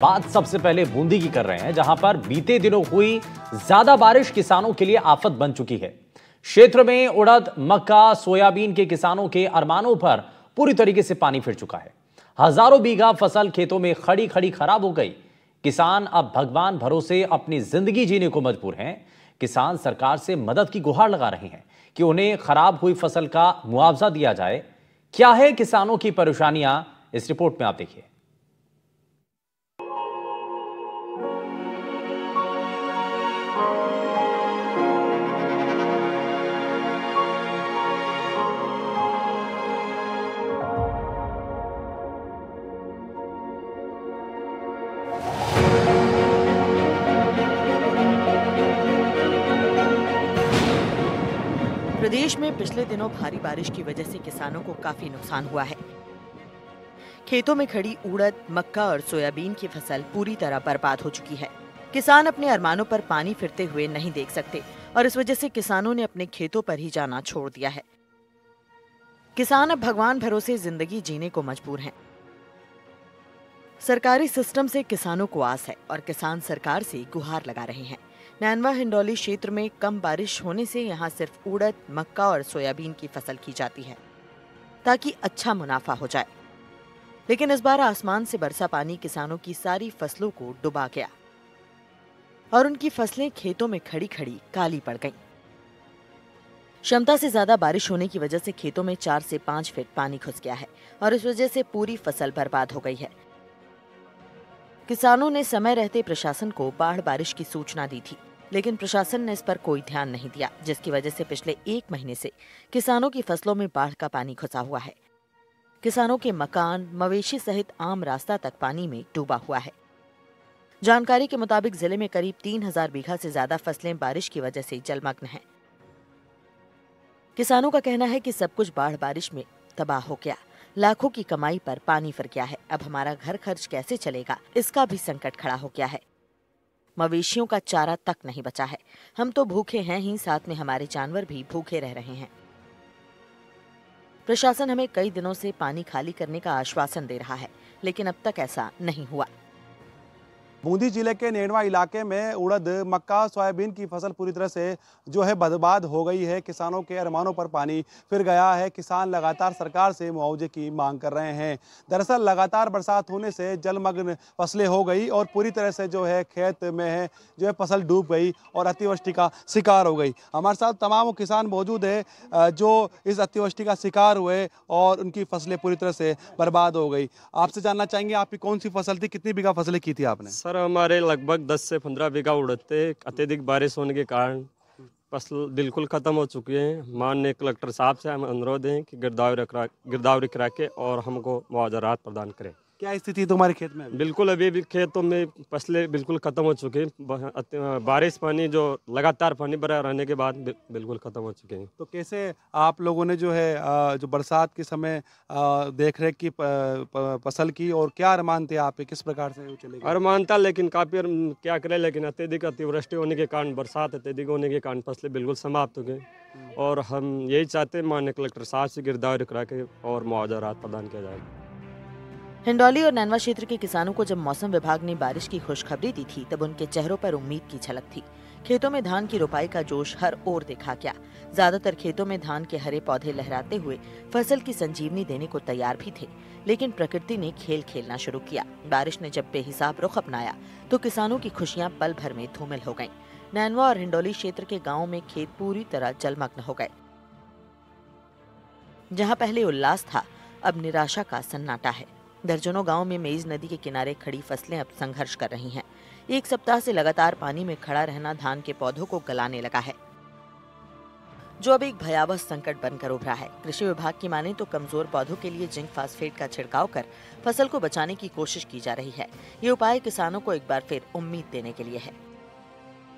बात सबसे पहले बूंदी की कर रहे हैं, जहां पर बीते दिनों हुई ज्यादा बारिश किसानों के लिए आफत बन चुकी है। क्षेत्र में उड़द, मक्का, सोयाबीन के किसानों के अरमानों पर पूरी तरीके से पानी फिर चुका है। हजारों बीघा फसल खेतों में खड़ी खड़ी खराब हो गई। किसान अब भगवान भरोसे अपनी जिंदगी जीने को मजबूर हैं। किसान सरकार से मदद की गुहार लगा रहे हैं कि उन्हें खराब हुई फसल का मुआवजा दिया जाए। क्या है किसानों की परेशानियां, इस रिपोर्ट में आप देखिए। प्रदेश में पिछले दिनों भारी बारिश की वजह से किसानों को काफी नुकसान हुआ है। खेतों में खड़ी उड़द, मक्का और सोयाबीन की फसल पूरी तरह बर्बाद हो चुकी है। किसान अपने अरमानों पर पानी फिरते हुए नहीं देख सकते और इस वजह से किसानों ने अपने खेतों पर ही जाना छोड़ दिया है। किसान अब भगवान भरोसे जिंदगी जीने को मजबूर हैं। सरकारी सिस्टम से किसानों को आस है और किसान सरकार से गुहार लगा रहे हैं। नैनवा हिंडौली क्षेत्र में कम बारिश होने से यहाँ सिर्फ उड़द, मक्का और सोयाबीन की फसल की जाती है ताकि अच्छा मुनाफा हो जाए। लेकिन इस बार आसमान से बरसा पानी किसानों की सारी फसलों को डुबा गया और उनकी फसलें खेतों में खड़ी खड़ी काली पड़ गईं। क्षमता से ज्यादा बारिश होने की वजह से खेतों में 4 से 5 फीट पानी घुस गया है और इस वजह से पूरी फसल बर्बाद हो गई है। किसानों ने समय रहते प्रशासन को बाढ़ बारिश की सूचना दी थी, लेकिन प्रशासन ने इस पर कोई ध्यान नहीं दिया, जिसकी वजह से पिछले 1 महीने से किसानों की फसलों में बाढ़ का पानी घुसा हुआ है। किसानों के मकान, मवेशी सहित आम रास्ता तक पानी में डूबा हुआ है। जानकारी के मुताबिक जिले में करीब 3000 बीघा से ज्यादा फसलें बारिश की वजह से जलमग्न हैं। किसानों का कहना है कि सब कुछ बाढ़ बारिश में तबाह हो गया। लाखों की कमाई पर पानी फिर गया है। अब हमारा घर खर्च कैसे चलेगा, इसका भी संकट खड़ा हो गया है। मवेशियों का चारा तक नहीं बचा है। हम तो भूखे हैं ही, साथ में हमारे जानवर भी भूखे रह रहे हैं। प्रशासन हमें कई दिनों से पानी खाली करने का आश्वासन दे रहा है, लेकिन अब तक ऐसा नहीं हुआ। बूंदी जिले के नेनवा इलाके में उड़द, मक्का, सोयाबीन की फसल पूरी तरह से जो है बर्बाद हो गई है। किसानों के अरमानों पर पानी फिर गया है। किसान लगातार सरकार से मुआवजे की मांग कर रहे हैं। दरअसल लगातार बरसात होने से जलमग्न फसलें हो गई और पूरी तरह से जो है खेत में है जो है फसल डूब गई और अतिवृष्टि का शिकार हो गई। हमारे साथ तमाम वो किसान मौजूद है जो इस अतिवृष्टि का शिकार हुए और उनकी फसलें पूरी तरह से बर्बाद हो गई। आपसे जानना चाहेंगे आपकी कौन सी फसल थी, कितनी बीघा फसलें की थी आपने? सर हमारे लगभग 10 से 15 बीघा उड़द थे। अत्यधिक बारिश होने के कारण फसल बिल्कुल खत्म हो चुकी है। माननीय कलेक्टर साहब से हम अनुरोध हैं कि गिरदावरी करा के और हमको मुआवजा राहत प्रदान करें। क्या स्थिति है तुम्हारे खेत में? बिल्कुल अभी भी खेतों में फसलें बिल्कुल खत्म हो चुकी हैं। बारिश पानी जो लगातार पानी भरा रहने के बाद बिल्कुल खत्म हो चुके हैं। तो कैसे आप लोगों ने जो है जो बरसात के समय देख रेख की फसल की और क्या अरमान थे आप, किस प्रकार से चलेगा? अरमान था, लेकिन काफी क्या करें, लेकिन अत्यधिक अतिवृष्टि होने के कारण, बरसात अत्यधिक होने के कारण फसलें बिल्कुल समाप्त हो गई और हम यही चाहते हैं माननीय कलेक्टर साहब से गिरदावरी करा के और मुआवजा राहत प्रदान किया जाए। हिंडौली और नैनवा क्षेत्र के किसानों को जब मौसम विभाग ने बारिश की खुशखबरी दी थी, तब उनके चेहरों पर उम्मीद की झलक थी। खेतों में धान की रोपाई का जोश हर ओर देखा गया। ज्यादातर खेतों में धान के हरे पौधे लहराते हुए फसल की संजीवनी देने को तैयार भी थे, लेकिन प्रकृति ने खेल खेलना शुरू किया। बारिश ने जब बेहिसाब रुख अपनाया तो किसानों की खुशियां पल भर में धूमिल हो गईं। नैनवा और हिंडौली क्षेत्र के गाँव में खेत पूरी तरह जलमग्न हो गए। जहाँ पहले उल्लास था, अब निराशा का सन्नाटा है। दर्जनों गांव में मेज नदी के किनारे खड़ी फसलें अब संघर्ष कर रही हैं। 1 सप्ताह से लगातार पानी में खड़ा रहना धान के पौधों को गलाने लगा है, जो अब एक भयावह संकट बनकर उभरा है। कृषि विभाग की माने तो कमजोर पौधों के लिए जिंक फास्फेट का छिड़काव कर फसल को बचाने की कोशिश की जा रही है। ये उपाय किसानों को एक बार फिर उम्मीद देने के लिए है।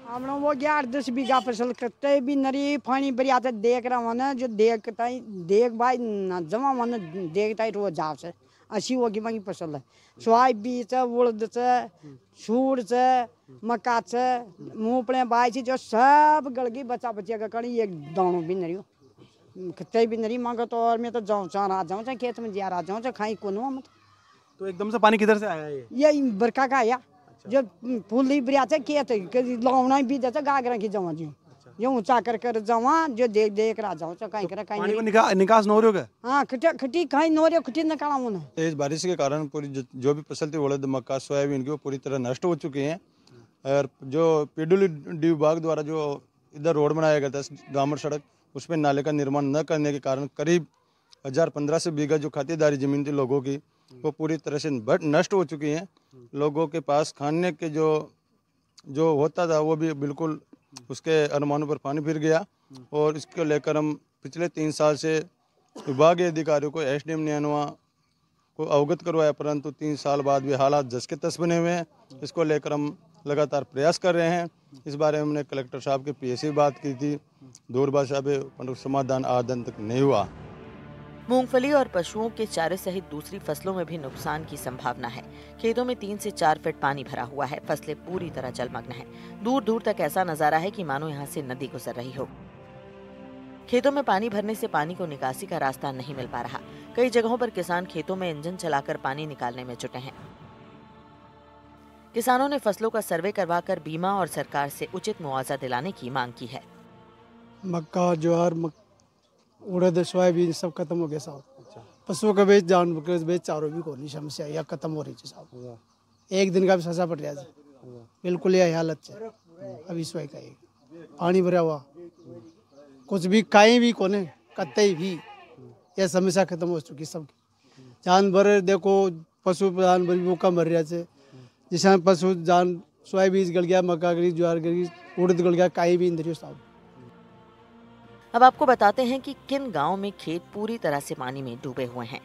हम लोग वो 11-10 बीघा फसल करते भी नरी पानी बरी आता देख रहा वन जो देख भाई जमा वन देखता रोज जाव से अशी होगी मागी फसल है। सोयाबीन उड़द सूर मक्का मूंगफली बाई जो सब गड़गी बचा बचिया का कड़ी एक दानों भी नरी कते भी नरी मांगो तो और मैं तो जाऊँ चाह रहा जाऊँ खेत में जा रहा जाऊँ खाई कौन मत तो एकदम से पानी किधर से आया है ये बरका का आया जो फूल ही बरिया के लगावना भी देता गागरा की जमा जी जो ऊंचा कर जमा जो देख रहा जाओ कहीं कर पानी कहीं को निकास न हो रही होगा। हाँ खटी कहीं नो रे खटी निकाला मुने। तेज बारिश के कारण पूरी जो भी फसल थी उड़द मक्का सोयाबीन की वो पूरी तरह नष्ट हो चुकी हैं। और जो पीडब्ल्यूडी विभाग द्वारा जो इधर रोड बनाया गया था डामर सड़क उस पर नाले का निर्माण न करने के कारण करीब 1015 बीघा जो खातेदारी जमीन थी लोगों की वो पूरी तरह से नष्ट हो चुकी हैं। लोगों के पास खाने के जो होता था वो भी बिल्कुल उसके अनुमानों पर पानी फिर गया। और इसको लेकर हम पिछले 3 साल से विभागीय अधिकारियों को एसडीएम नैनवा को अवगत करवाया, परंतु 3 साल बाद भी हालात जस के तस बने हुए हैं। इसको लेकर हम लगातार प्रयास कर रहे हैं। इस बारे में हमने कलेक्टर साहब के पीए से बात की थी, दूरभाषा पे समाधान आज दिन तक नहीं हुआ। मूंगफली और पशुओं के चारे सहित दूसरी फसलों में भी नुकसान की संभावना है। खेतों में 3 से 4 फीट पानी भरा हुआ है। फसलें पूरी तरह जलमग्न हैं। दूर दूर तक ऐसा नजारा है कि मानो यहाँ से नदी गुजर रही हो। खेतों में पानी भरने से पानी को निकासी का रास्ता नहीं मिल पा रहा। कई जगहों पर किसान खेतों में इंजन चलाकर पानी निकालने में जुटे हैं। किसानों ने फसलों का सर्वे करवाकर बीमा और सरकार से उचित मुआवजा दिलाने की मांग की है। मक्का, ज्वार, उड़द, सोयाबीन सब खत्म हो गया साहब। पशुओं का बेच, जानवर का बेच, चारों भी कोई समस्या या खत्म हो रही है साहब। एक दिन का भी सजा पड़ रहा है बिल्कुल यह हालत है। अभी सोए का पानी भरा हुआ कुछ भी कहीं भी कोने कतई भी यह समस्या खत्म हो चुकी सबकी। जानवर देखो, पशु जानवर भी मौका मर रहा है। जैसे पशु जान सोयाबीन गल गया, मक्का गली, ज्वार गली, उड़द गल गया, कहीं भी इंद्रियो साहब। अब आपको बताते हैं कि किन गांवों में खेत पूरी तरह से पानी में डूबे हुए हैं।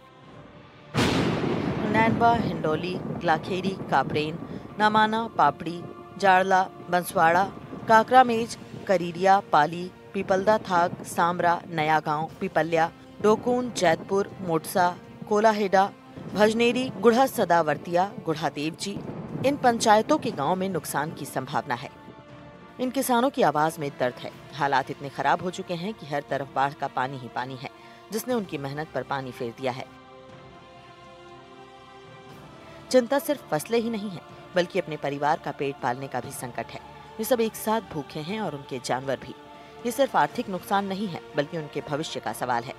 नैनवा, हिंडोली, ग्लाखेरी, कापरेन, नामाना, पापड़ी, जाड़ला, बंसवाड़ा, काकरामेज, करीरिया, पाली, पीपलदा थाग, सामरा, नया गांव, पिपल्या, डोकून, जैतपुर, मोटसा, कोलाहेडा, भजनेरी, गुढ़ा सदावर्तिया, गुढ़ा देवजी, इन पंचायतों के गांव में नुकसान की संभावना है। इन किसानों की आवाज में दर्द है। हालात इतने खराब हो चुके हैं कि हर तरफ बाढ़ का पानी ही पानी है, जिसने उनकी मेहनत पर पानी फेर दिया है। चिंता सिर्फ फसलें ही नहीं है, बल्कि अपने परिवार का पेट पालने का भी संकट है। ये सब एक साथ भूखे हैं और उनके जानवर भी। ये सिर्फ आर्थिक नुकसान नहीं है, बल्कि उनके भविष्य का सवाल है।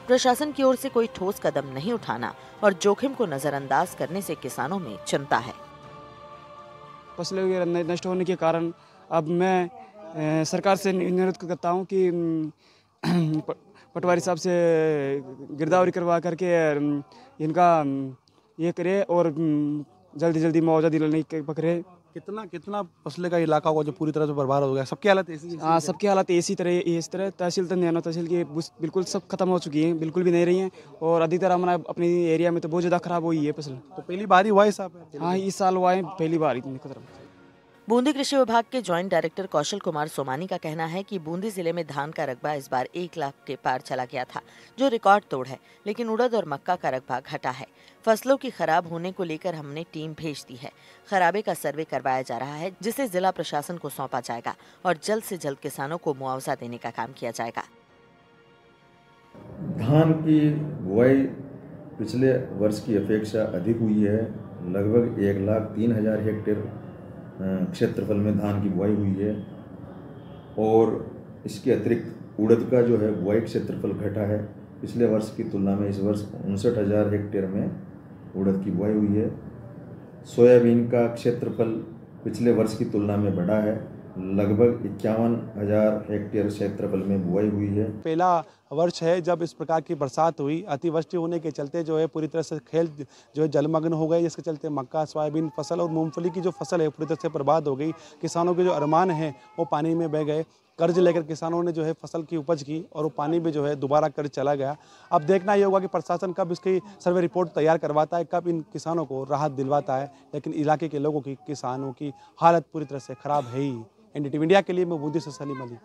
प्रशासन की ओर से कोई ठोस कदम नहीं उठाना और जोखिम को नजरअंदाज करने से किसानों में चिंता है। फसलें वगैरह नष्ट होने के कारण अब मैं सरकार से अनुरोध करता हूं कि पटवारी साहब से गिरदावरी करवा करके इनका ये करे और जल्दी जल्दी मुआवजा दिलाने के पकड़े। कितना फसलें का इलाका को जो पूरी तरह से बर्बाद हो गया, सबकी हालत ऐसी? हाँ, सबकी हालत इस तरह तहसील तक नैनो तहसील की बिल्कुल सब खत्म हो चुकी हैं, बिल्कुल भी नहीं रही हैं। और अधिकतर हमारा अपनी एरिया में तो बहुत ज़्यादा खराब हुई है फसल। तो पहली बार ही हुआ है साहब? हाँ, इस साल हुआ है पहली बार इतनी खतरा। बूंदी कृषि विभाग के जॉइंट डायरेक्टर कौशल कुमार सोमानी का कहना है कि बूंदी जिले में धान का रकबा इस बार 1 लाख के पार चला गया था, जो रिकॉर्ड तोड़ है। लेकिन उड़द और मक्का का रकबा घटा है। फसलों की खराब होने को लेकर हमने टीम भेज दी है। खराबे का सर्वे करवाया जा रहा है, जिसे जिला प्रशासन को सौंपा जाएगा और जल्द से जल्द किसानों को मुआवजा देने का काम किया जाएगा। धान की बुआई पिछले वर्ष की अपेक्षा अधिक हुई है। लगभग 1,03,000 हेक्टेयर क्षेत्रफल में धान की बुआई हुई है। और इसके अतिरिक्त उड़द का जो है बुआई क्षेत्रफल घटा है। पिछले वर्ष की तुलना में इस वर्ष 59,000 हेक्टेयर में उड़द की बुआई हुई है। सोयाबीन का क्षेत्रफल पिछले वर्ष की तुलना में बढ़ा है। लगभग 51,000 हेक्टेयर क्षेत्रफल में बुआई हुई है। पहला वर्ष है जब इस प्रकार की बरसात हुई। अतिवृष्टि होने के चलते जो है पूरी तरह से खेत जो है जलमग्न हो गए, जिसके चलते मक्का, सोयाबीन फसल और मूंगफली की जो फसल है पूरी तरह से बर्बाद हो गई। किसानों के जो अरमान हैं वो पानी में बह गए। कर्ज लेकर किसानों ने जो है फसल की उपज की और वो पानी में जो है दोबारा कर्ज चला गया। अब देखना ये होगा कि प्रशासन कब इसकी सर्वे रिपोर्ट तैयार करवाता है, कब इन किसानों को राहत दिलवाता है। लेकिन इलाके के लोगों की, किसानों की हालत पूरी तरह से खराब है ही। एनडीटीवी इंडिया के लिए मैं बूंदी से सलीम अली।